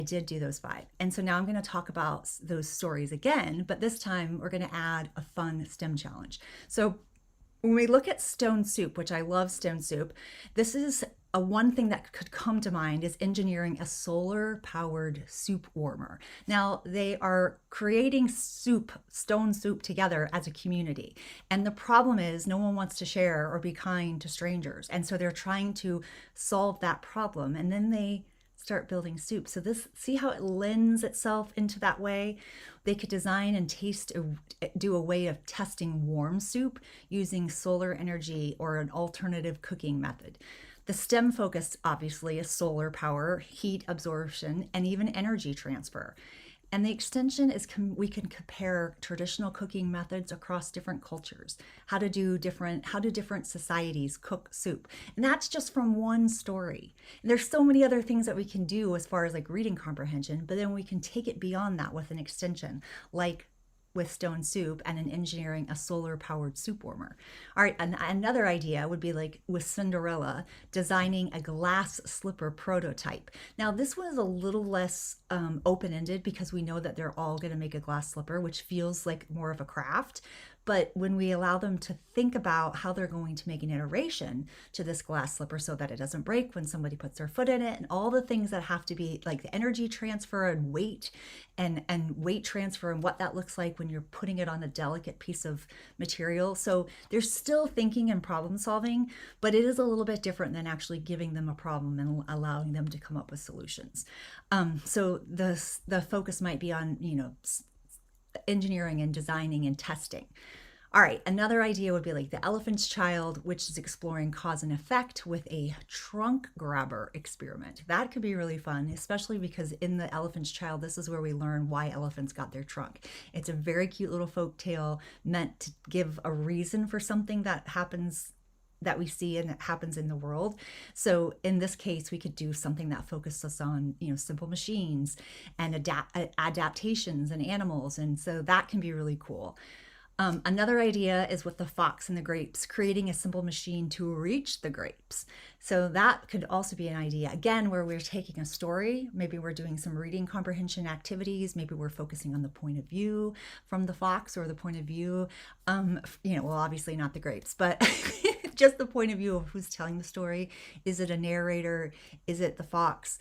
I did do those 5. And so now I'm going to talk about those stories again, but this time we're going to add a fun STEM challenge. So when we look at stone soup, which I love stone soup, this is one thing that could come to mind is engineering a solar powered soup warmer. Now they are creating soup, stone soup together as a community. And the problem is no one wants to share or be kind to strangers. And so they're trying to solve that problem. And then they start building soup. So this, see how it lends itself into that way? They could design and do a way of testing warm soup using solar energy or an alternative cooking method. The STEM focus obviously is solar power, heat absorption, and even energy transfer. And the extension is we can compare traditional cooking methods across different cultures, how do different societies cook soup. And that's just from one story. And there's so many other things that we can do as far as like reading comprehension, but then we can take it beyond that with an extension, like with stone soup and in engineering a solar powered soup warmer. All right, another idea would be like with Cinderella, designing a glass slipper prototype. Now this one is a little less open-ended because we know that they're all going to make a glass slipper, which feels like more of a craft. But when we allow them to think about how they're going to make an iteration to this glass slipper so that it doesn't break when somebody puts their foot in it, and all the things that have to be like the energy transfer and weight and weight transfer and what that looks like when you're putting it on a delicate piece of material. So they're still thinking and problem solving, but it is a little bit different than actually giving them a problem and allowing them to come up with solutions. So the focus might be on, engineering and designing and testing. All right, another idea would be like the elephant's child, which is exploring cause and effect with a trunk grabber experiment. That could be really fun, especially because in the elephant's child, this is where we learn why elephants got their trunk. It's a very cute little folk tale meant to give a reason for something that happens that we see and that happens in the world. So in this case, we could do something that focuses on, simple machines and adaptations and animals. And so that can be really cool. Another idea is with the fox and the grapes, creating a simple machine to reach the grapes. So that could also be an idea, again, where we're taking a story, maybe we're doing some reading comprehension activities, maybe we're focusing on the point of view from the fox or the point of view, well, obviously not the grapes, but just the point of view of who's telling the story. Is it a narrator? Is it the fox?